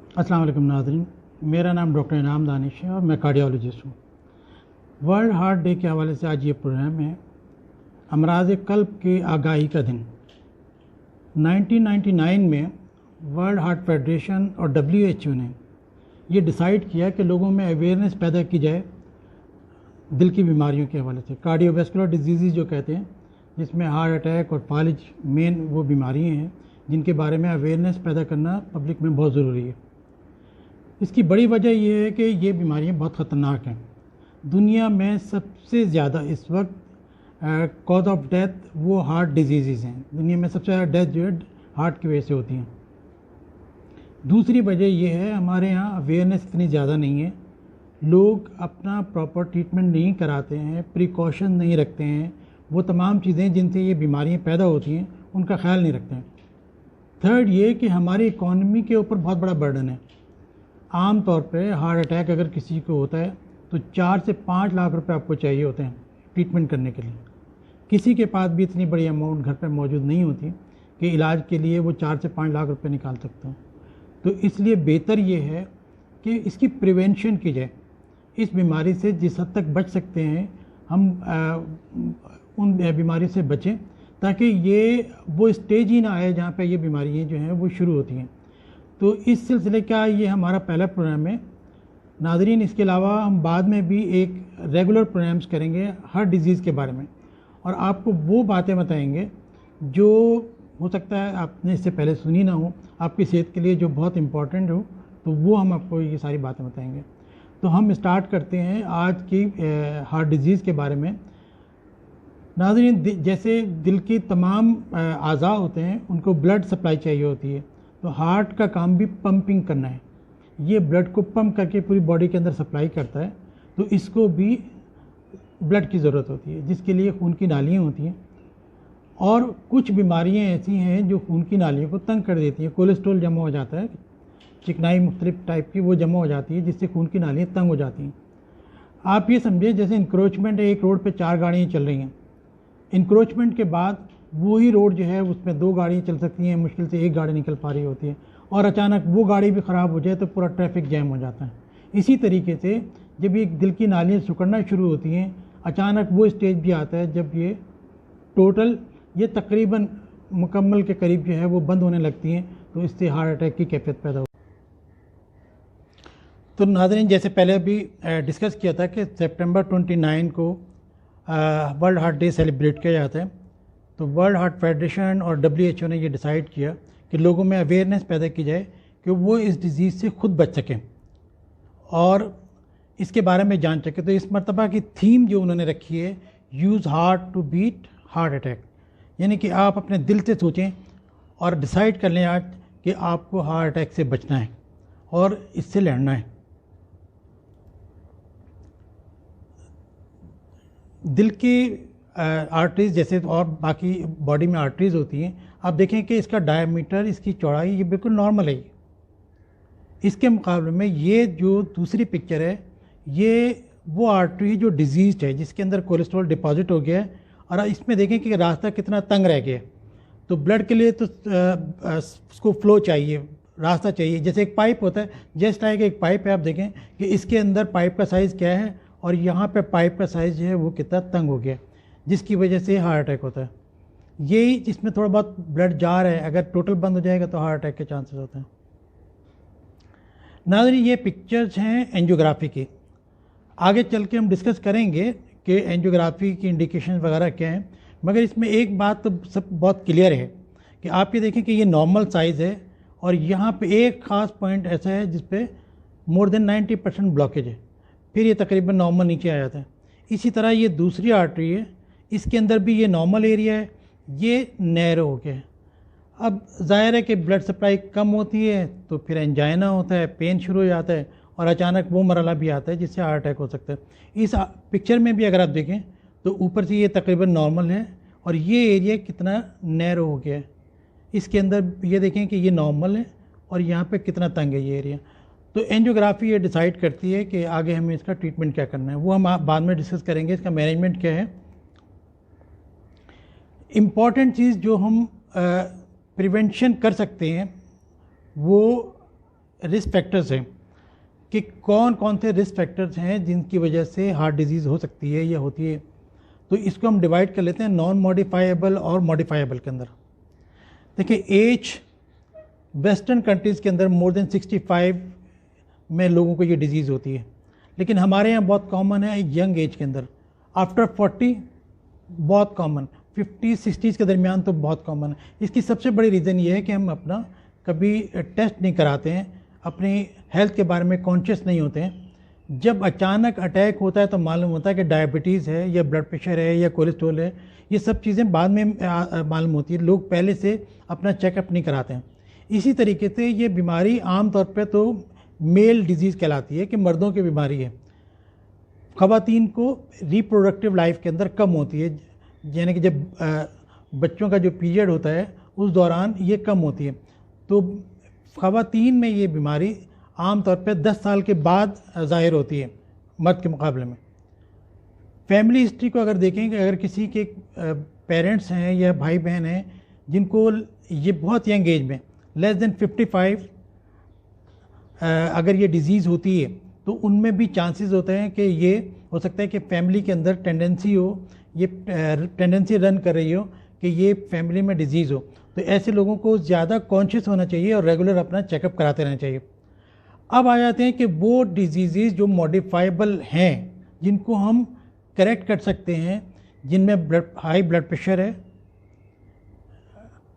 अस्सलाम वालेकुम नाज़रीन, मेरा नाम डॉक्टर इनाम दानिश है और मैं कार्डियोलॉजिस्ट हूँ। वर्ल्ड हार्ट डे के हवाले से आज ये प्रोग्राम है अमराज कल्ब की आगाही का दिन। 1999 में वर्ल्ड हार्ट फेडरेशन और WHO ने ये डिसाइड किया कि लोगों में अवेयरनेस पैदा की जाए दिल की बीमारियों के हवाले से, कार्डियोवैस्कुलर डिजीज़ जो कहते हैं, जिसमें हार्ट अटैक और फालिज मेन वो बीमारियाँ हैं जिनके बारे में अवेयरनेस पैदा करना पब्लिक में बहुत ज़रूरी है। इसकी बड़ी वजह यह है कि ये बीमारियां बहुत ख़तरनाक हैं। दुनिया में सबसे ज़्यादा इस वक्त कॉज ऑफ डेथ वो हार्ट डिजीज़ हैं। दुनिया में सबसे ज़्यादा डेथ जो है हार्ट की वजह से होती हैं। दूसरी वजह यह है हमारे यहाँ अवेयरनेस इतनी ज़्यादा नहीं है, लोग अपना प्रॉपर ट्रीटमेंट नहीं कराते हैं, प्रिकॉशन नहीं रखते हैं, वो तमाम चीज़ें जिनसे ये बीमारियाँ पैदा होती हैं उनका ख्याल नहीं रखते हैं। थर्ड ये कि हमारी इकॉनमी के ऊपर बहुत बड़ा बर्डन है। आम तौर पे हार्ट अटैक अगर किसी को होता है तो 4 से 5 लाख रुपए आपको चाहिए होते हैं ट्रीटमेंट करने के लिए। किसी के पास भी इतनी बड़ी अमाउंट घर पे मौजूद नहीं होती कि इलाज के लिए वो 4 से 5 लाख रुपए निकाल सकते हो। तो इसलिए बेहतर ये है कि इसकी प्रिवेंशन की जाए। इस बीमारी से जिस हद तक बच सकते हैं हम उन बीमारी से बचें, ताकि ये वो स्टेज ही ना आए जहाँ पे ये बीमारियाँ जो हैं वो शुरू होती हैं। तो इस सिलसिले का ये हमारा पहला प्रोग्राम है। नाज़रीन, इसके अलावा हम बाद में भी एक रेगुलर प्रोग्राम्स करेंगे हर डिज़ीज़ के बारे में और आपको वो बातें बताएंगे जो हो सकता है आपने इससे पहले सुनी ना हो, आपकी सेहत के लिए जो बहुत इम्पॉर्टेंट हो, तो वो हम आपको ये सारी बातें बताएंगे। तो हम स्टार्ट करते हैं आज की हार्ट डिज़ीज़ के बारे में। नाज़रीन, जैसे दिल की तमाम आज़ा होते हैं उनको ब्लड सप्लाई चाहिए होती है, तो हार्ट का काम भी पंपिंग करना है। ये ब्लड को पंप करके पूरी बॉडी के अंदर सप्लाई करता है, तो इसको भी ब्लड की ज़रूरत होती है, जिसके लिए खून की नालियाँ होती हैं। और कुछ बीमारियां ऐसी हैं जो खून की नालियों को तंग कर देती हैं। कोलेस्ट्रॉल जमा हो जाता है, चिकनाई मुख्तलिफ टाइप की वो जमा हो जाती है, जिससे खून की नालियाँ तंग हो जाती हैं। आप ये समझिए जैसे इंक्रोचमेंट है, एक रोड पर 4 गाड़ियाँ चल रही हैं। इंक्रोचमेंट के बाद वही रोड जो है उसमें 2 गाड़ियाँ चल सकती हैं, मुश्किल से 1 गाड़ी निकल पा रही होती है, और अचानक वो गाड़ी भी ख़राब हो जाए तो पूरा ट्रैफिक जैम हो जाता है। इसी तरीके से जब ये दिल की नालियाँ सिकुड़ना शुरू होती हैं, अचानक वो स्टेज भी आता है जब ये तकरीबन मुकम्मल के करीब जो है वो बंद होने लगती हैं, तो इससे हार्ट अटैक की कैफियत पैदा हो। तो नाज़रीन, जैसे पहले भी डिस्कस किया था कि सितंबर 29 को वर्ल्ड हार्ट डे सेलिब्रेट किया जाता है। तो वर्ल्ड हार्ट फेडरेशन और WHO ने ये डिसाइड किया कि लोगों में अवेयरनेस पैदा की जाए कि वो इस डिज़ीज़ से खुद बच सकें और इसके बारे में जान सकें। तो इस मरतबा की थीम जो उन्होंने रखी है, use heart to beat heart attack, यानी कि आप अपने दिल से सोचें और डिसाइड कर लें आज कि आपको हार्ट अटैक से बचना है और इससे लड़ना है। दिल की आर्टरीज जैसे और बाकी बॉडी में आर्टरीज होती हैं, आप देखें कि इसका डायमीटर, इसकी चौड़ाई ये बिल्कुल नॉर्मल है। इसके मुकाबले में ये जो दूसरी पिक्चर है, ये वो आर्टरी जो डिजीज़ है, जिसके अंदर कोलेस्ट्रॉल डिपॉजिट हो गया है, और इसमें देखें कि रास्ता कितना तंग रह गया। तो ब्लड के लिए तो उसको फ्लो चाहिए, रास्ता चाहिए। जैसे एक पाइप होता है, जस्ट लाइक एक पाइप है, आप देखें कि इसके अंदर पाइप का साइज़ क्या है और यहाँ पे पाइप का साइज़ जो है वो कितना तंग हो गया, जिसकी वजह से हार्ट अटैक होता है। यही जिसमें थोड़ा बहुत ब्लड जा रहा है, अगर टोटल बंद हो जाएगा तो हार्ट अटैक के चांसेस होते हैं। नाज़रीन, ये पिक्चर्स हैं एंजियोग्राफी की। आगे चल के हम डिस्कस करेंगे कि एंजियोग्राफी की इंडिकेशन वगैरह क्या हैं, मगर इसमें एक बात तो सब बहुत क्लियर है कि आप ये देखें कि ये नॉर्मल साइज़ है और यहाँ पे एक ख़ास पॉइंट ऐसा है जिस पे मोर देन 90% ब्लॉकेज है, फिर ये तकरीबन नॉर्मल नीचे आ जाता है। इसी तरह ये दूसरी आर्टरी है, इसके अंदर भी ये नॉर्मल एरिया है, ये नैरो हो गया है। अब ज़ाहिर है कि ब्लड सप्लाई कम होती है तो फिर एंजाइना होता है, पेन शुरू हो जाता है और अचानक वो मरला भी आता है जिससे हार्ट अटैक हो सकता है। इस पिक्चर में भी अगर आप देखें तो ऊपर से ये तकरीबन नॉर्मल है और ये एरिया कितना नैरो हो गया है। इसके अंदर ये देखें कि ये नॉर्मल है और यहाँ पे कितना तंग है ये एरिया। तो एंजियोग्राफी ये डिसाइड करती है कि आगे हमें इसका ट्रीटमेंट क्या करना है, वो हम बाद में डिस्कस करेंगे। इसका मैनेजमेंट क्या है। इम्पॉर्टेंट चीज़ जो हम प्रिवेंशन कर सकते हैं वो रिस्क फैक्टर्स हैं कि कौन कौन से रिस्क फैक्टर्स हैं जिनकी वजह से हार्ट डिजीज़ हो सकती है या होती है। तो इसको हम डिवाइड कर लेते हैं नॉन मॉडिफाइबल और मॉडिफाइबल के अंदर। देखिए एज वेस्टर्न कंट्रीज़ के अंदर मोर देन 65 में लोगों को ये डिज़ीज़ होती है, लेकिन हमारे यहाँ बहुत कॉमन है यंग एज के अंदर। आफ्टर 40 बहुत कॉमन, 50-60 के दरमियान तो बहुत कॉमन है। इसकी सबसे बड़ी रीज़न ये है कि हम अपना कभी टेस्ट नहीं कराते हैं, अपनी हेल्थ के बारे में कॉन्शियस नहीं होते हैं। जब अचानक अटैक होता है तो मालूम होता है कि डायबिटीज़ है या ब्लड प्रेशर है या कोलेस्ट्रॉल है। ये सब चीज़ें बाद में मालूम होती है, लोग पहले से अपना चेकअप नहीं कराते हैं। इसी तरीके से ये बीमारी आम तौर पे तो मेल डिजीज़ कहलाती है कि मर्दों की बीमारी है। ख़वातीन को रिप्रोडक्टिव लाइफ के अंदर कम होती है, यानी कि जब बच्चों का जो पीरियड होता है उस दौरान ये कम होती है। तो ख़वातीन में ये बीमारी आम तौर पे 10 साल के बाद ज़ाहिर होती है मर्द के मुकाबले में। फैमिली हिस्ट्री को अगर देखें कि अगर किसी के पेरेंट्स हैं या भाई बहन हैं जिनको ये बहुत यंग एज में लेस देन 55 अगर ये डिज़ीज़ होती है तो उनमें भी चांसेस होते हैं कि ये हो सकता है कि फैमिली के अंदर टेंडेंसी हो, ये टेंडेंसी रन कर रही हो कि ये फैमिली में डिज़ीज़ हो। तो ऐसे लोगों को ज़्यादा कॉन्शियस होना चाहिए और रेगुलर अपना चेकअप कराते रहना चाहिए। अब आ जाते हैं कि वो डिजीज़ जो मॉडिफाइबल हैं, जिनको हम करेक्ट कर सकते हैं, जिनमें हाई ब्लड प्रेशर है,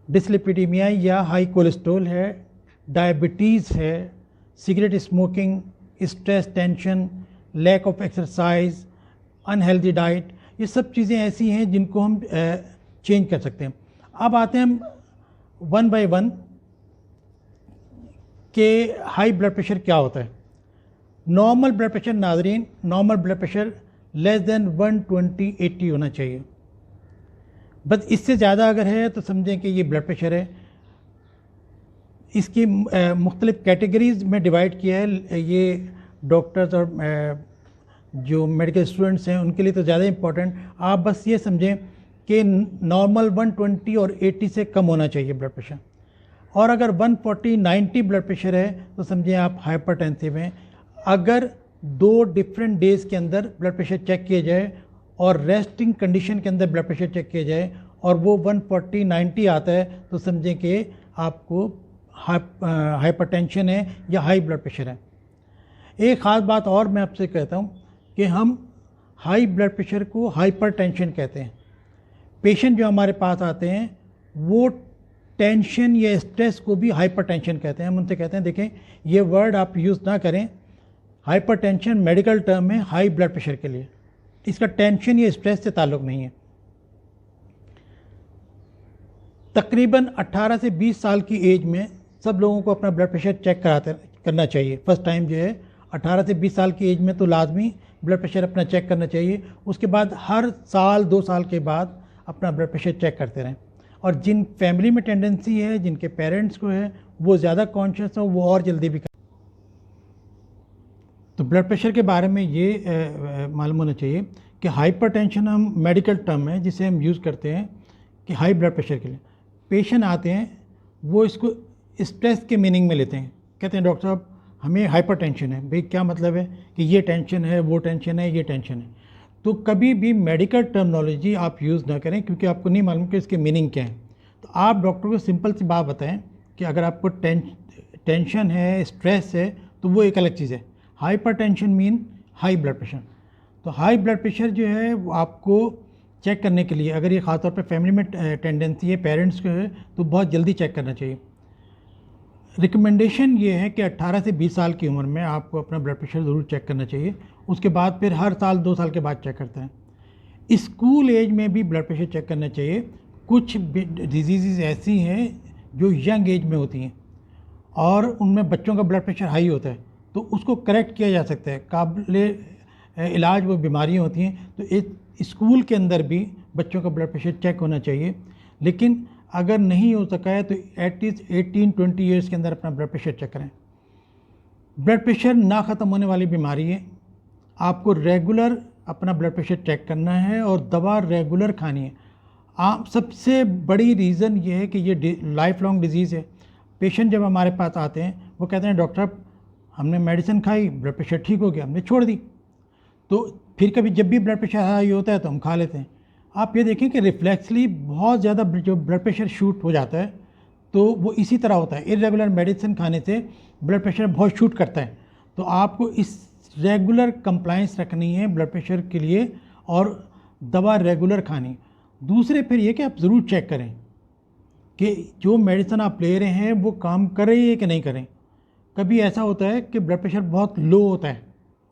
डिस्लिपिडीमिया या हाई कोलेस्ट्रॉल है, डायबिटीज़ है, cigarette smoking, stress, tension, lack of exercise, unhealthy diet, ये सब चीज़ें ऐसी हैं जिनको हम चेंज कर सकते हैं। अब आते हैं हम वन बाय वन कि हाई ब्लड प्रेशर क्या होता है। नॉर्मल ब्लड प्रेशर नाज़रीन, normal blood pressure less than 120/80 होना चाहिए। बस इससे ज़्यादा अगर है तो समझें कि ये ब्लड प्रेशर है। इसकी मुख्तलिफ़ कैटेगरीज़ में डिवाइड किया है। ये डॉक्टर्स और जो मेडिकल स्टूडेंट्स हैं उनके लिए तो ज़्यादा इम्पॉर्टेंट। आप बस ये समझें कि नॉर्मल 120 और 80 से कम होना चाहिए ब्लड प्रेशर, और अगर 140/90 ब्लड प्रेशर है तो समझें आप हाइपरटेंसिव हैं। अगर 2 डिफरेंट डेज़ के अंदर ब्लड प्रेशर चेक किया जाए और रेस्टिंग कंडीशन के अंदर ब्लड प्रेशर चेक किया जाए और वो 140/90 आता है तो समझें कि आपको हाइपरटेंशन है या हाई ब्लड प्रेशर है। एक ख़ास बात और मैं आपसे कहता हूँ कि हम हाई ब्लड प्रेशर को हाइपरटेंशन कहते हैं। पेशेंट जो हमारे पास आते हैं वो टेंशन या स्ट्रेस को भी हाइपरटेंशन कहते हैं। हम उनसे कहते हैं देखें ये वर्ड आप यूज़ ना करें, हाइपरटेंशन मेडिकल टर्म है हाई ब्लड प्रेशर के लिए, इसका टेंशन या स्ट्रेस से ताल्लुक़ नहीं है। तकरीबन 18 से 20 साल की एज में सब लोगों को अपना ब्लड प्रेशर चेक करना चाहिए। फर्स्ट टाइम जो है 18 से 20 साल की एज में तो लाजमी ब्लड प्रेशर अपना चेक करना चाहिए। उसके बाद हर साल 2 साल के बाद अपना ब्लड प्रेशर चेक करते रहें। और जिन फैमिली में टेंडेंसी है, जिनके पेरेंट्स को है, वो ज़्यादा कॉन्शियस हो, वो और जल्दी भी कर। तो ब्लड प्रेशर के बारे में ये मालूम होना चाहिए कि हाइपरटेंशन हम मेडिकल टर्म है जिसे हम यूज़ करते हैं कि हाई ब्लड प्रेशर के लिए। पेशेंट आते हैं वो इसको स्ट्रेस के मीनिंग में लेते हैं, कहते हैं डॉक्टर साहब हमें हाइपरटेंशन है। भाई क्या मतलब है कि ये टेंशन है, वो टेंशन है, ये टेंशन है। तो कभी भी मेडिकल टर्मिनोलॉजी आप यूज़ ना करें क्योंकि आपको नहीं मालूम कि इसके मीनिंग क्या है। तो आप डॉक्टर को सिंपल सी बात बताएं कि अगर आपको टेंशन है, स्ट्रेस है, तो वो एक अलग चीज़ है। Hypertension mean high blood pressure. तो हाई ब्लड प्रेशर जो है वो आपको चेक करने के लिए, अगर ये ख़ासतौर पे फैमिली में टेंडेंसी है, पेरेंट्स को है, तो बहुत जल्दी चेक करना चाहिए। रिकमेंडेशन ये है कि 18 से 20 साल की उम्र में आपको अपना ब्लड प्रेशर ज़रूर चेक करना चाहिए। उसके बाद फिर हर साल 2 साल के बाद चेक करते हैं। स्कूल एज में भी ब्लड प्रेशर चेक करना चाहिए। कुछ डिजीज़ ऐसी हैं जो यंग एज में होती हैं और उनमें बच्चों का ब्लड प्रेशर हाई होता है, तो उसको करेक्ट किया जा सकता है। काबिले इलाज वो बीमारियाँ होती हैं, तो एक स्कूल के अंदर भी बच्चों का ब्लड प्रेशर चेक होना चाहिए। लेकिन अगर नहीं हो सका है तो एटलीस्ट 18-20 ईयर्स के अंदर अपना ब्लड प्रेशर चेक करें। ब्लड प्रेशर ना ख़त्म होने वाली बीमारी है। आपको रेगुलर अपना ब्लड प्रेशर चेक करना है और दवा रेगुलर खानी है। आप सबसे बड़ी रीज़न ये है कि ये लाइफ लॉन्ग डिजीज़ है। पेशेंट जब हमारे पास आते हैं वो कहते हैं डॉक्टर साहब हमने मेडिसिन खाई, ब्लड प्रेशर ठीक हो गया, हमने छोड़ दी। तो फिर कभी जब भी ब्लड प्रेशर हाई होता है तो हम खा लेते हैं। आप ये देखें कि रिफ्लेक्सली बहुत ज़्यादा जो ब्लड प्रेशर शूट हो जाता है तो वो इसी तरह होता है। इरेगुलर मेडिसिन खाने से ब्लड प्रेशर बहुत शूट करता है। तो आपको इस रेगुलर कंप्लाइंस रखनी है ब्लड प्रेशर के लिए और दवा रेगुलर खानी। दूसरे फिर ये कि आप ज़रूर चेक करें कि जो मेडिसिन आप ले रहे हैं वो काम कर रही है कि नहीं करें। कभी ऐसा होता है कि ब्लड प्रेशर बहुत लो होता है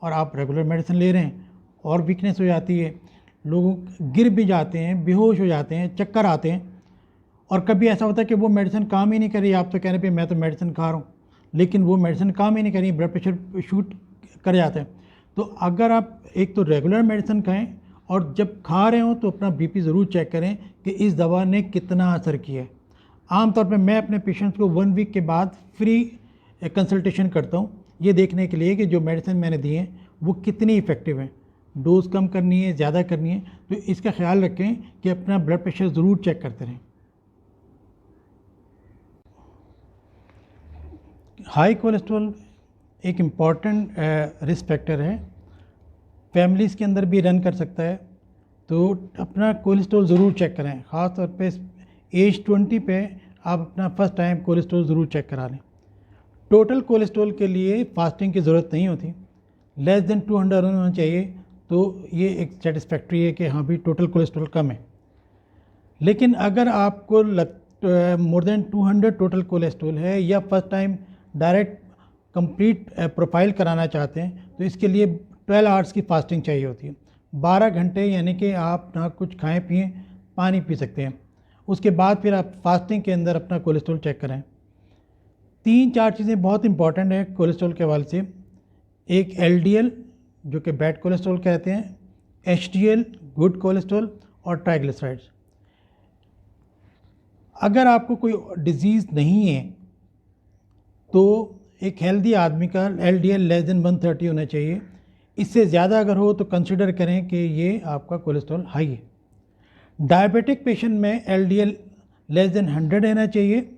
और आप रेगुलर मेडिसिन ले रहे हैं और वीकनेस हो जाती है, लोग गिर भी जाते हैं, बेहोश हो जाते हैं, चक्कर आते हैं। और कभी ऐसा होता है कि वो मेडिसिन काम ही नहीं कर रही, आप तो कह रहे हैं मैं तो मेडिसिन खा रहा हूँ, लेकिन वो मेडिसिन काम ही नहीं कर रही, ब्लड प्रेशर शूट कर जाता है। तो अगर आप एक तो रेगुलर मेडिसिन खाएं और जब खा रहे हो तो अपना बीपी ज़रूर चेक करें कि इस दवा ने कितना असर किया है। आमतौर पर मैं अपने पेशेंट्स को 1 वीक के बाद फ्री कंसल्टेशन करता हूँ, ये देखने के लिए कि जो मेडिसिन मैंने दी है वो कितनी इफ़ेक्टिव है, डोज़ कम करनी है, ज़्यादा करनी है। तो इसका ख्याल रखें कि अपना ब्लड प्रेशर ज़रूर चेक करते रहें। हाई कोलेस्ट्रॉल एक इम्पॉर्टेंट रिस्क फैक्टर है, फैमिलीज़ के अंदर भी रन कर सकता है। तो अपना कोलेस्ट्रॉल ज़रूर चेक करें, ख़ास तौर पे एज 20 पे आप अपना फर्स्ट टाइम कोलेस्ट्रॉल ज़रूर चेक करा लें। टोटल कोलेस्ट्रॉल के लिए फास्टिंग की ज़रूरत नहीं होती, लेस देन 200 होना चाहिए। तो ये एक सेटिस्फैक्ट्री है कि हाँ भी टोटल कोलेस्ट्रॉल कम है। लेकिन अगर आपको मोर देन 200 टोटल कोलेस्ट्रॉल है या first time direct complete profile कराना चाहते हैं तो इसके लिए 12 आवर्स की फास्टिंग चाहिए होती है। 12 घंटे यानी कि आप ना कुछ खाएं पिएं, पानी पी सकते हैं। उसके बाद फिर आप फास्टिंग के अंदर अपना कोलेस्ट्रॉल चेक करें। 3-4 चीज़ें बहुत इंपॉर्टेंट है कोलेस्ट्रॉल के हवाले से। एक LDL जो कि बैड कोलेस्ट्रॉल कहते हैं, HDL गुड कोलेस्ट्रॉल और ट्राइग्लिसराइड्स। अगर आपको कोई डिज़ीज़ नहीं है तो एक हेल्दी आदमी का LDL लेस देन 130 होना चाहिए। इससे ज़्यादा अगर हो तो कंसिडर करें कि ये आपका कोलेस्ट्रॉल हाई है। डायबिटिक पेशेंट में LDL लेस देन 100 रहना चाहिए।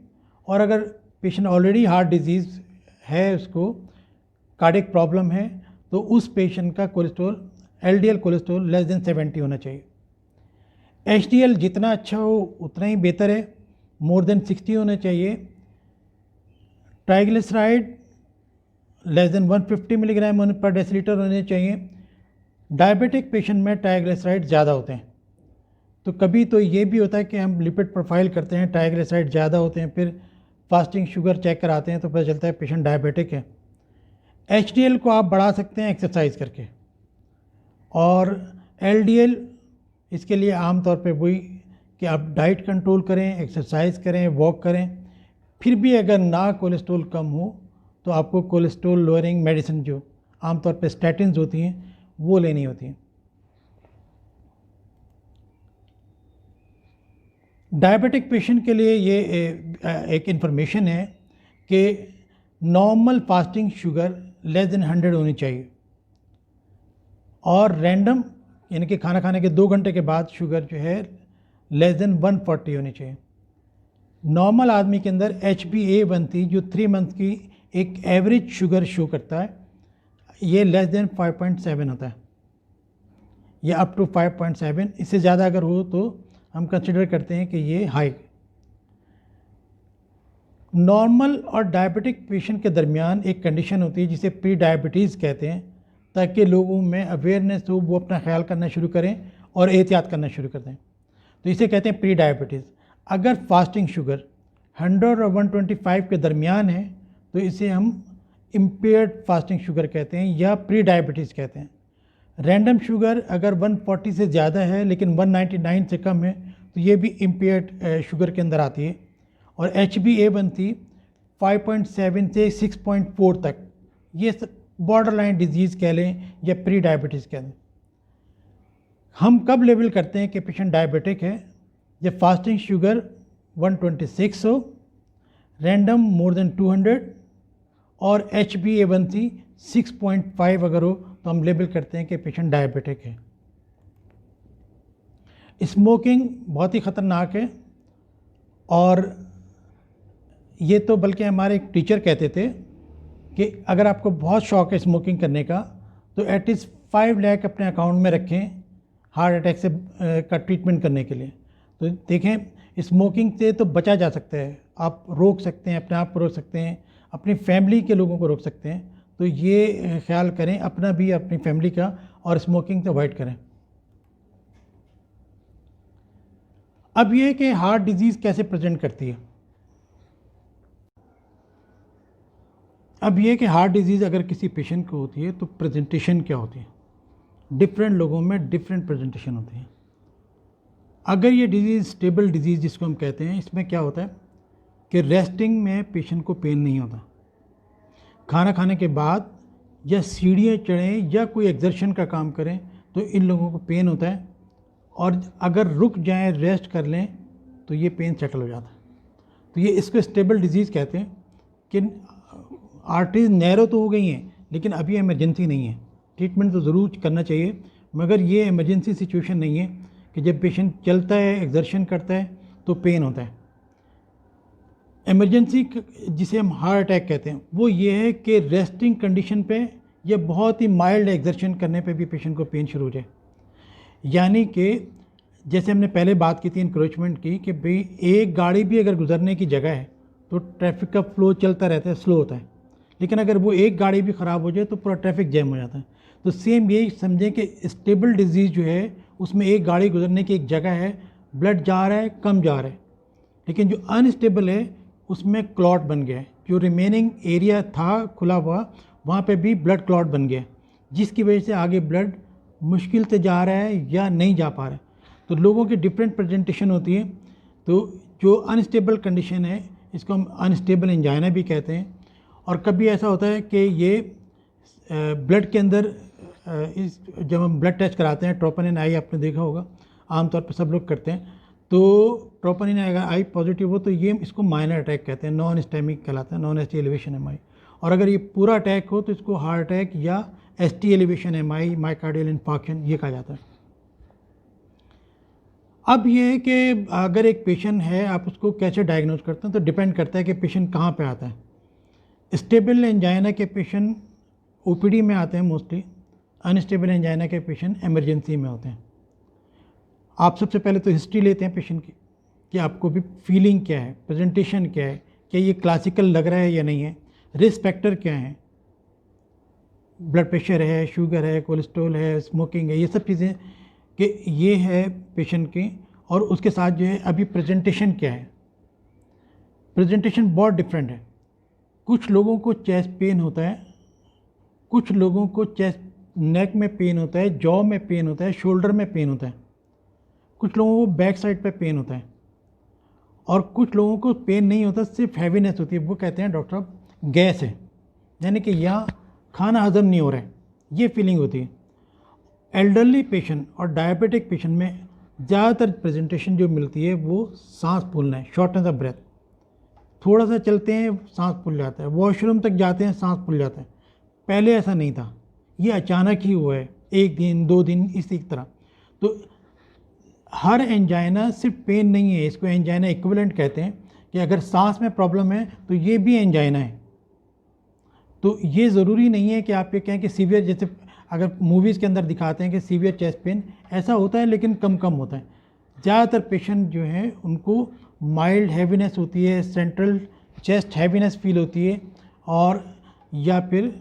और अगर पेशेंट ऑलरेडी हार्ट डिजीज़ है, उसको कार्डियक प्रॉब्लम है, तो उस पेशेंट का cholesterol LDL cholesterol less than 70 होना चाहिए। HDL जितना अच्छा हो उतना ही बेहतर है, मोर देन 60 होना चाहिए। ट्राइग्लिसराइड लेस देन 150 मिलीग्राम पर डेसीलीटर होने चाहिए। डायबिटिक पेशेंट में ट्राइग्लिसराइड ज़्यादा होते हैं, तो कभी तो ये भी होता है कि हम लिपिड प्रोफाइल करते हैं, ट्राइग्लिसराइड ज़्यादा होते हैं, फिर फास्टिंग शुगर चेक कराते हैं तो पता चलता है पेशेंट डायबिटिक है। HDL को आप बढ़ा सकते हैं एक्सरसाइज करके। और LDL इसके लिए आमतौर पे वही कि आप डाइट कंट्रोल करें, एक्सरसाइज करें, वॉक करें। फिर भी अगर ना कोलेस्ट्रॉल कम हो तो आपको कोलेस्ट्रॉल लोअरिंग मेडिसिन जो आमतौर पे स्टैटिन्स होती हैं वो लेनी होती हैं। डायबिटिक पेशेंट के लिए ये एक इन्फॉर्मेशन है कि normal fasting sugar less than 100 होनी चाहिए और रैंडम यानी कि खाना खाने के 2 घंटे के बाद शुगर जो है लेस देन 140 होनी चाहिए। नॉर्मल आदमी के अंदर HbA1c जो 3 मंथ की एक एवरेज शुगर शो करता है, ये लेस देन 5.7 होता है या अप टू 5.7। इससे ज़्यादा अगर हो तो हम कंसिडर करते हैं कि ये हाई। नॉर्मल और डायबिटिक पेशेंट के दरमियान एक कंडीशन होती है जिसे प्री डायबिटीज़ कहते हैं, ताकि लोगों में अवेयरनेस हो, वो अपना ख्याल करना शुरू करें और एहतियात करना शुरू कर दें। तो इसे कहते हैं प्री डायबिटीज़। अगर फास्टिंग शुगर 100 और 125 के दरमियान है तो इसे हम इम्पेयर्ड फास्टिंग शुगर कहते हैं या प्री डायबिटीज़ कहते हैं। रैंडम शुगर अगर 140 से ज़्यादा है लेकिन 199 से कम है तो ये भी इम्पेयर्ड शुगर के अंदर आती है। और HbA1c 5.7 से 6.4 तक, ये बॉर्डर लाइन डिजीज़ कह लें या प्री डायबिटीज़ कह लें। हम कब लेवल करते हैं कि पेशेंट डायबिटिक है? जब फास्टिंग शुगर 126 हो, रैंडम मोर देन 200 और HbA1c 6.5 अगर हो तो हम लेबल करते हैं कि पेशेंट डायबिटिक है। स्मोकिंग बहुत ही ख़तरनाक है और ये तो बल्कि हमारे एक टीचर कहते थे कि अगर आपको बहुत शौक है स्मोकिंग करने का तो एटलीस्ट 5 लाख अपने अकाउंट में रखें हार्ट अटैक से का ट्रीटमेंट करने के लिए। तो देखें स्मोकिंग से तो बचा जा सकता है, आप रोक सकते हैं, अपने आप को रोक सकते हैं, अपनी फैमिली के लोगों को रोक सकते हैं। तो ये ख्याल करें अपना भी अपनी फैमिली का, और स्मोकिंग से अवॉइड करें। अब ये कि हार्ट डिजीज़ कैसे प्रेजेंट करती है। अब ये कि हार्ट डिजीज़ अगर किसी पेशेंट को होती है तो प्रेजेंटेशन क्या होती है। डिफरेंट लोगों में डिफरेंट प्रेजेंटेशन होती है। अगर ये डिजीज़ स्टेबल डिजीज़ जिसको हम कहते हैं, इसमें क्या होता है कि रेस्टिंग में पेशेंट को पेन नहीं होता, खाना खाने के बाद या सीढ़ियाँ चढ़ें या कोई एक्सर्शन का काम करें तो इन लोगों को पेन होता है, और अगर रुक जाएं, रेस्ट कर लें तो ये पेन सेटल हो जाता है। तो ये इसको स्टेबल डिजीज़ कहते हैं कि आर्टरीज नैरो तो हो गई हैं लेकिन अभी इमरजेंसी नहीं है, ट्रीटमेंट तो ज़रूर करना चाहिए, मगर ये इमरजेंसी सिचुएशन नहीं है कि जब पेशेंट चलता है, एक्सर्शन करता है तो पेन होता है। इमरजेंसी जिसे हम हार्ट अटैक कहते हैं वो ये है कि रेस्टिंग कंडीशन पे या बहुत ही माइल्ड एक्सर्शन करने पे भी पेशेंट को पेन शुरू हो जाए। यानी कि जैसे हमने पहले बात की थी इंक्रोचमेंट की, कि भाई एक गाड़ी भी अगर गुजरने की जगह है तो ट्रैफिक का फ्लो चलता रहता है, स्लो होता है, लेकिन अगर वो एक गाड़ी भी ख़राब हो जाए तो पूरा ट्रैफिक जैम हो जाता है। तो सेम यही समझें कि स्टेबल डिजीज़ जो है उसमें एक गाड़ी गुजरने की एक जगह है, ब्लड जा रहा है, कम जा रहा है, लेकिन जो अनस्टेबल है उसमें क्लॉट बन गया है, जो रिमेनिंग एरिया था खुला हुआ वहाँ पे भी ब्लड क्लॉट बन गया, जिसकी वजह से आगे ब्लड मुश्किल से जा रहा है या नहीं जा पा रहा है। तो लोगों की डिफरेंट प्रेजेंटेशन होती है। तो जो अनस्टेबल कंडीशन है इसको हम अनस्टेबल एंजाइना भी कहते हैं। और कभी ऐसा होता है कि ये ब्लड के अंदर इस जब हम ब्लड टेस्ट कराते हैं, ट्रोपोनिन आई आपने देखा होगा, आमतौर पर सब लोग करते हैं, तो ट्रोपोनिन अगर आई पॉजिटिव हो तो ये इसको माइनर अटैक कहते हैं, नॉन स्टेमिक कहलाता है, non S T elevation M I. और अगर ये पूरा अटैक हो तो इसको हार्ट अटैक या S T elevation M I, myocardial infarction ये कहा जाता है। अब ये है कि अगर एक पेशेंट है आप उसको कैसे डायग्नोज करते हैं तो डिपेंड करता है कि पेशेंट कहाँ पे आता है। स्टेबल एंजाइना के पेशेंट ओपीडी में आते हैं मोस्टली, अनस्टेबल एंजाइना के पेशेंट इमरजेंसी में होते हैं। आप सबसे पहले तो हिस्ट्री लेते हैं पेशेंट की कि आपको भी फीलिंग क्या है, प्रेजेंटेशन क्या है, क्या ये क्लासिकल लग रहा है या नहीं है, रिस्क फैक्टर क्या है, ब्लड प्रेशर है, शुगर है, कोलेस्ट्रॉल है, स्मोकिंग है, ये सब चीज़ें कि ये है पेशेंट की। और उसके साथ जो है अभी प्रेजेंटेशन क्या है, प्रेजेंटेशन बहुत डिफरेंट है। कुछ लोगों को चेस्ट पेन होता है, कुछ लोगों को चेस्ट नेक में पेन होता है, जॉ में पेन होता है, शोल्डर में पेन होता है, कुछ लोगों को बैक साइड पे पेन होता है, और कुछ लोगों को पेन नहीं होता, सिर्फ हैवीनेस होती है। वो कहते हैं डॉक्टर साहब गैस है, यानी कि यहाँ खाना हजम नहीं हो रहा है, ये फीलिंग होती है। एल्डरली पेशेंट और डायबिटिक पेशेंट में ज़्यादातर प्रेजेंटेशन जो मिलती है वो सांस फूलना है, शॉर्टनेस ऑफ ब्रेथ, थोड़ा सा चलते हैं सांस फूल जाता है, वॉशरूम तक जाते हैं सांस फूल जाता है। पहले ऐसा नहीं था, ये अचानक ही हुआ है, 1 दिन 2 दिन इसी तरह। तो हर एंजाइना सिर्फ पेन नहीं है, इसको एंजाइना इक्विवेलेंट कहते हैं, कि अगर सांस में प्रॉब्लम है तो ये भी एंजाइना है। तो ये ज़रूरी नहीं है कि आप ये कहें कि सीवियर, जैसे अगर मूवीज़ के अंदर दिखाते हैं कि सीवियर चेस्ट पेन, ऐसा होता है लेकिन कम कम होता है। ज़्यादातर पेशेंट जो हैं उनको माइल्ड हैवीनेस होती है, सेंट्रल चेस्ट हैवीनेस फील होती है, और या फिर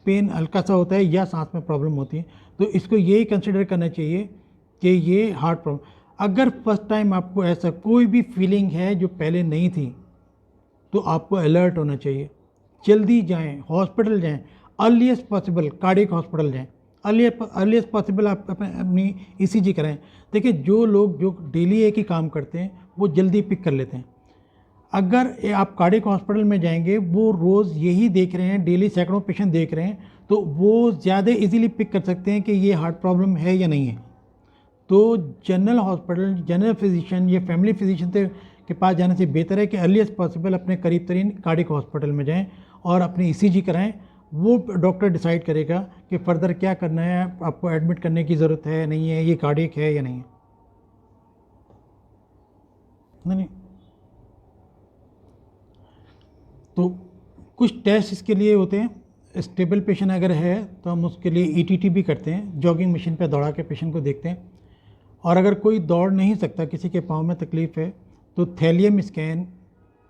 पेन हल्का सा होता है या सांस में प्रॉब्लम होती है। तो इसको यही कंसिडर करना चाहिए कि ये हार्ट प्रॉब्लम। अगर फर्स्ट टाइम आपको ऐसा कोई भी फीलिंग है जो पहले नहीं थी तो आपको अलर्ट होना चाहिए, जल्दी जाएं, हॉस्पिटल जाएं, अर्लीस्ट पॉसिबल कार्डियक हॉस्पिटल जाएं, अर्लीस्ट पॉसिबल आप अपनी ईसीजी कराएं। देखिए जो लोग जो डेली एक ही काम करते हैं वो जल्दी पिक कर लेते हैं। अगर आप कार्डियक हॉस्पिटल में जाएंगे, वो रोज़ यही देख रहे हैं, डेली सैकड़ों पेशेंट देख रहे हैं, तो वो ज़्यादा इजीली पिक कर सकते हैं कि ये हार्ट प्रॉब्लम है या नहीं है। तो जनरल हॉस्पिटल, जनरल फिजिशियन या फैमिली फिजिशियन के पास जाने से बेहतर है कि अर्लीस्ट पॉसिबल अपने करीब तरीन कार्डियक हॉस्पिटल में जाएं और अपनी ईसीजी कराएं। वो डॉक्टर डिसाइड करेगा कि फर्दर क्या करना है, आपको एडमिट करने की ज़रूरत है नहीं है, ये कार्डियक है या नहीं है। नहीं तो कुछ टेस्ट इसके लिए होते हैं। स्टेबल पेशेंट अगर है तो हम उसके लिए ईटीटी भी करते हैं, जॉगिंग मशीन पर दौड़ा के पेशेंट को देखते हैं। और अगर कोई दौड़ नहीं सकता, किसी के पाँव में तकलीफ़ है, तो थैलियम स्कैन,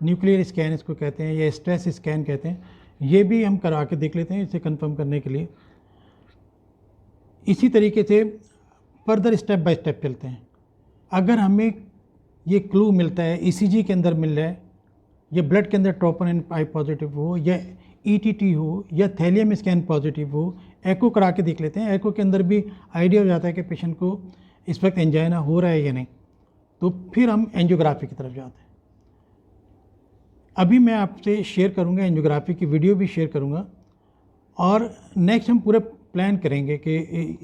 न्यूक्लियर स्कैन इसको कहते हैं, या स्ट्रेस स्कैन कहते हैं, ये भी हम करा के देख लेते हैं इसे कंफर्म करने के लिए। इसी तरीके से फर्दर स्टेप बाय स्टेप चलते हैं। अगर हमें ये क्लू मिलता है, ईसीजी के अंदर मिल रहा है, या ब्लड के अंदर ट्रोपोनिन आई पॉजिटिव हो, या ईटीटी हो, या थैलियम स्कैन पॉजिटिव हो, एको करा के देख लेते हैं। एको के अंदर भी आइडिया हो जाता है कि पेशेंट को इस वक्त एंजाइना हो रहा है या नहीं, तो फिर हम एंजियोग्राफी की तरफ जाते हैं। अभी मैं आपसे शेयर करूंगा, एंजियोग्राफी की वीडियो भी शेयर करूंगा, और नेक्स्ट हम पूरा प्लान करेंगे कि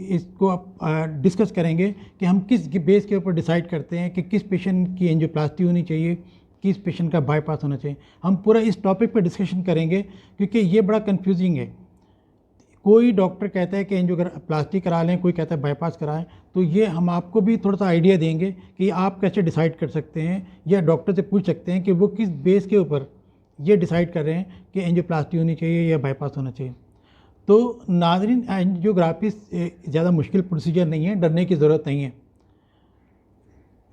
इसको आप डिस्कस करेंगे कि हम किस बेस के ऊपर डिसाइड करते हैं कि किस पेशेंट की एंजियोप्लास्टी होनी चाहिए, किस पेशेंट का बाईपास होना चाहिए। हम पूरा इस टॉपिक पर डिस्कशन करेंगे, क्योंकि ये बड़ा कंफ्यूजिंग है। कोई डॉक्टर कहता है कि एंजियोप्लास्टी करा लें, कोई कहता है बाईपास कराएं। तो ये हम आपको भी थोड़ा सा आइडिया देंगे कि आप कैसे डिसाइड कर सकते हैं, या डॉक्टर से पूछ सकते हैं कि वो किस बेस के ऊपर ये डिसाइड कर रहे हैं कि एंजियोप्लास्टी होनी चाहिए या बाईपास होना चाहिए। तो नाज़रीन, एंजियोग्राफी ज़्यादा मुश्किल प्रोसीजर नहीं है, डरने की ज़रूरत नहीं है।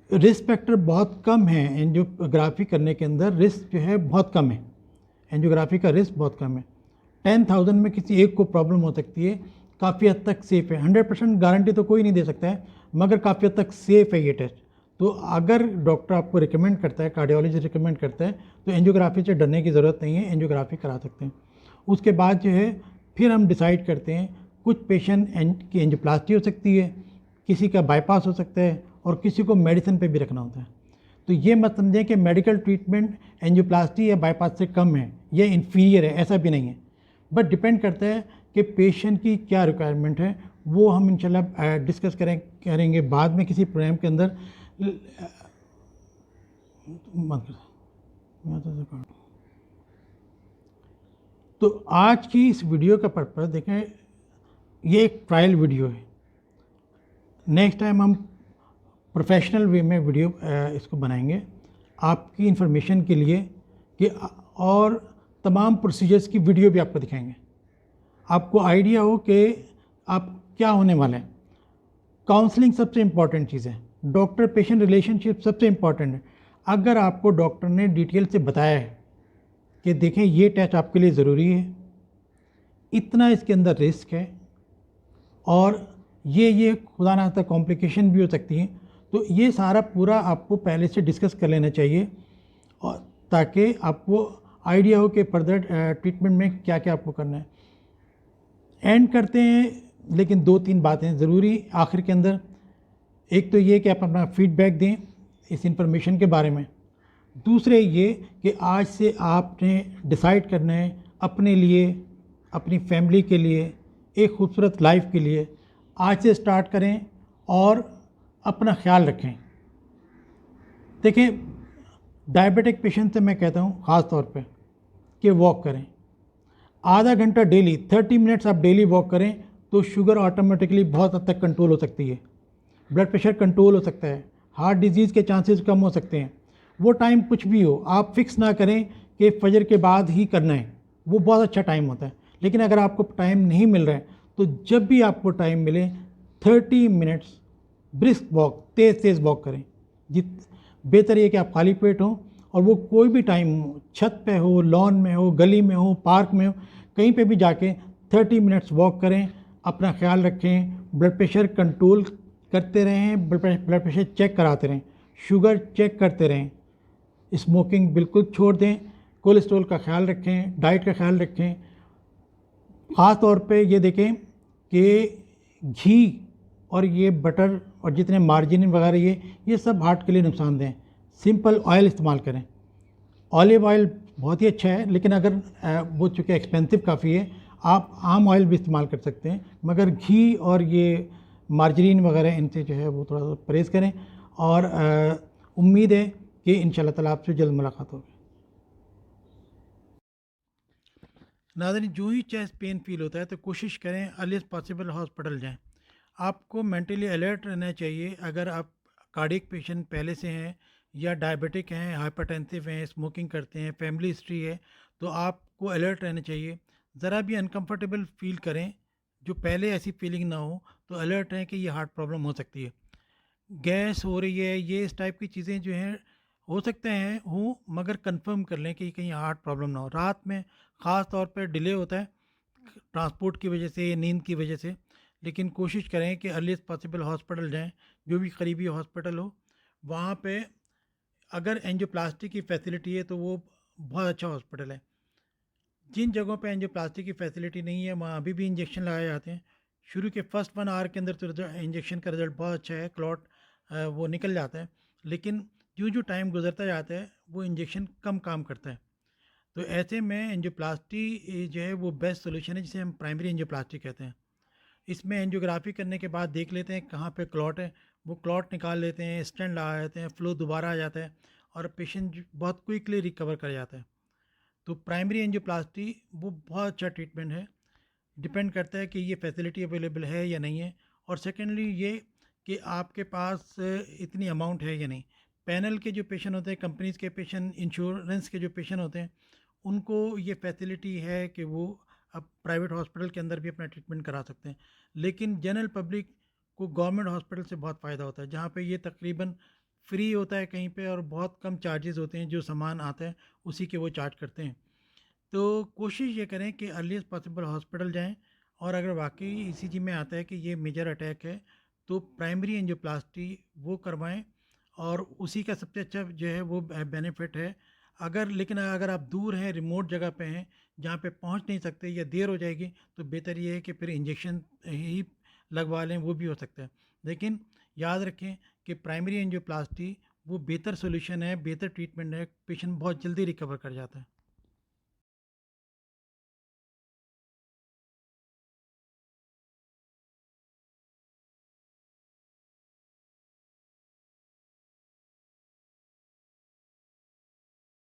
रिस्क फैक्टर बहुत कम है एंजियोग्राफी करने के अंदर, रिस्क जो है बहुत कम है, एंजियोग्राफी का रिस्क बहुत कम है। 10,000 में किसी एक को प्रॉब्लम हो सकती है, काफ़ी हद तक सेफ़ है। 100% गारंटी तो कोई नहीं दे सकता है, मगर काफ़ी हद तक सेफ़ है ये टेस्ट। तो अगर डॉक्टर आपको रिकमेंड करता है, कार्डियोलॉजिस्ट रिकमेंड करता है, तो एंजियोग्राफी से डरने की ज़रूरत नहीं है, एंजियोग्राफी करा सकते हैं। उसके बाद जो है फिर हम डिसाइड करते हैं, कुछ पेशेंट की एंजियोप्लास्टी हो सकती है, किसी का बाईपास हो सकता है, और किसी को मेडिसिन पे भी रखना होता है। तो ये मत समझें कि मेडिकल ट्रीटमेंट एंजियोप्लास्टी या बाईपास से कम है या इन्फीरियर है, ऐसा भी नहीं है। बट डिपेंड करता है कि पेशेंट की क्या रिक्वायरमेंट है, वो हम इंशाल्लाह डिस्कस करेंगे बाद में किसी प्रोग्राम के अंदर। तो आज की इस वीडियो का पर्पस देखें, ये एक ट्रायल वीडियो है। नेक्स्ट टाइम हम प्रोफेशनल वे में वीडियो इसको बनाएंगे आपकी इन्फॉर्मेशन के लिए, कि और तमाम प्रोसीजर्स की वीडियो भी आपको दिखाएंगे, आपको आइडिया हो कि आप क्या होने वाले हैं। काउंसलिंग सबसे इम्पॉर्टेंट चीज़ है, डॉक्टर पेशेंट रिलेशनशिप सबसे इम्पॉर्टेंट है। अगर आपको डॉक्टर ने डिटेल से बताया है कि देखें ये टेस्ट आपके लिए ज़रूरी है, इतना इसके अंदर रिस्क है, और ये खुदा ना खास्ता कॉम्प्लिकेशन भी हो सकती हैं, तो ये सारा पूरा आपको पहले से डिस्कस कर लेना चाहिए, और ताकि आपको आइडिया हो कि फर्दर ट्रीटमेंट में क्या क्या आपको करना है। एंड करते हैं, लेकिन 2-3 बातें ज़रूरी आखिर के अंदर। एक तो ये कि आप अपना फीडबैक दें इस इंफॉर्मेशन के बारे में। दूसरे ये कि आज से आपने डिसाइड करना है अपने लिए, अपनी फैमिली के लिए, एक खूबसूरत लाइफ के लिए। आज से स्टार्ट करें और अपना ख्याल रखें। देखिए, डायबिटिक पेशेंट से मैं कहता हूँ ख़ास तौर पे कि वॉक करें, आधा घंटा डेली, 30 मिनट्स आप डेली वॉक करें तो शुगर ऑटोमेटिकली बहुत हद तक कंट्रोल हो सकती है, ब्लड प्रेशर कंट्रोल हो सकता है, हार्ट डिजीज़ के चांसेस कम हो सकते हैं। वो टाइम कुछ भी हो, आप फिक्स ना करें कि फजर के बाद ही करना है, वो बहुत अच्छा टाइम होता है। लेकिन अगर आपको टाइम नहीं मिल रहा है तो जब भी आपको टाइम मिले 30 मिनट्स ब्रिस्क वॉक, तेज़ वॉक करें। बेहतर ये कि आप खाली पेट हों, और वो कोई भी टाइम हो, छत पे हो, लॉन में हो, गली में हो, पार्क में हो, कहीं पे भी जाके 30 मिनट्स वॉक करें। अपना ख्याल रखें, ब्लड प्रेशर कंट्रोल करते रहें, ब्लड प्रेशर चेक कराते रहें, शुगर चेक करते रहें, स्मोकिंग बिल्कुल छोड़ दें, कोलेस्ट्रॉल का ख्याल रखें, डाइट का ख्याल रखें। ख़ास तौर पे ये देखें कि घी और ये बटर और जितने मार्जिन वगैरह ये सब हार्ट के लिए नुकसानदेह हैं। सिंपल ऑयल इस्तेमाल करें। ऑलिव ऑयल बहुत ही अच्छा है, लेकिन अगर वो चूँकि एक्सपेंसिव काफ़ी है, आप आम ऑयल भी इस्तेमाल कर सकते हैं, मगर घी और ये मार्जरीन वगैरह इनसे जो है वो थोड़ा सा परहेज़ करें। और उम्मीद है कि इंशाल्लाह ताला आपसे जल्द मुलाकात होगी। नाज़रीन, जो ही चेस्ट पेन फील होता है तो कोशिश करें अर्लीस्ट पॉसिबल हॉस्पिटल जाएं। आपको मेंटली अलर्ट रहना चाहिए। अगर आप कार्डियक पेशेंट पहले से हैं, या डायबिटिक हैं, हाइपरटेंसिव हैं, स्मोकिंग करते हैं, फैमिली हिस्ट्री है, तो आप को अलर्ट रहना चाहिए। ज़रा भी अनकंफर्टेबल फील करें, जो पहले ऐसी फीलिंग ना हो, तो अलर्ट रहें कि ये हार्ट प्रॉब्लम हो सकती है। गैस हो रही है, ये इस टाइप की चीज़ें जो हैं हो सकते हैं हों, मगर कंफर्म कर लें कि कहीं हार्ट प्रॉब्लम ना हो। रात में ख़ास तौर पे डिले होता है ट्रांसपोर्ट की वजह से, नींद की वजह से, लेकिन कोशिश करें कि अर्लीस्ट पॉसिबल हॉस्पिटल जाएँ, जो भी करीबी हॉस्पिटल हो। वहाँ पे अगर एंजियोप्लास्टी की फैसिलिटी है तो वो बहुत अच्छा हॉस्पिटल है। जिन जगहों पे एंजियोप्लास्टी की फैसिलिटी नहीं है, वहाँ अभी भी इंजेक्शन लगाए जाते हैं। शुरू के फर्स्ट 1 आवर के अंदर तो इंजेक्शन का रिज़ल्ट बहुत अच्छा है, क्लॉट वो निकल जाता है। लेकिन जो टाइम गुज़रता जाता है, वो इंजेक्शन कम काम करता है। तो ऐसे में एंजियोप्लास्टी जो है वो बेस्ट सॉल्यूशन है, जिसे हम प्राइमरी एंजियोप्लास्टी कहते हैं। इसमें एंजियोग्राफी करने के बाद देख लेते हैं कहाँ पे क्लॉट है, वो क्लॉट निकाल लेते हैं, स्टेंट लगा देते हैं, फ्लो दोबारा आ जाता है और पेशेंट बहुत क्विकली रिकवर कर जाता है। तो प्राइमरी एंजियोप्लास्टी वो बहुत अच्छा ट्रीटमेंट है। डिपेंड करता है कि ये फैसिलिटी अवेलेबल है या नहीं है, और सेकेंडली ये कि आपके पास इतनी अमाउंट है या नहीं। पैनल के जो पेशेंट होते हैं, कंपनीज़ के पेशेंट, इंश्योरेंस के जो पेशेंट होते हैं, उनको ये फैसिलिटी है कि वो अब प्राइवेट हॉस्पिटल के अंदर भी अपना ट्रीटमेंट करा सकते हैं। लेकिन जनरल पब्लिक को गवर्नमेंट हॉस्पिटल से बहुत फ़ायदा होता है, जहाँ पे ये तकरीबन फ्री होता है कहीं पे, और बहुत कम चार्जेस होते हैं, जो सामान आता है उसी के वो चार्ज करते हैं। तो कोशिश ये करें कि अर्लीस्ट पॉसिबल हॉस्पिटल जाएं, और अगर वाकई ईसीजी में आता है कि ये मेजर अटैक है, तो प्राइमरी एंजियोप्लास्टी वो करवाएं, और उसी का सबसे अच्छा जो है वो बेनिफिट है। लेकिन अगर आप दूर हैं, रिमोट जगह पे हैं, जहाँ पे पहुँच नहीं सकते या देर हो जाएगी, तो बेहतर ये है कि फिर इंजेक्शन ही लगवा लें, वो भी हो सकता है। लेकिन याद रखें कि प्राइमरी एंजियोप्लास्टी वो बेहतर सोल्यूशन है, बेहतर ट्रीटमेंट है, पेशेंट बहुत जल्दी रिकवर कर जाता है।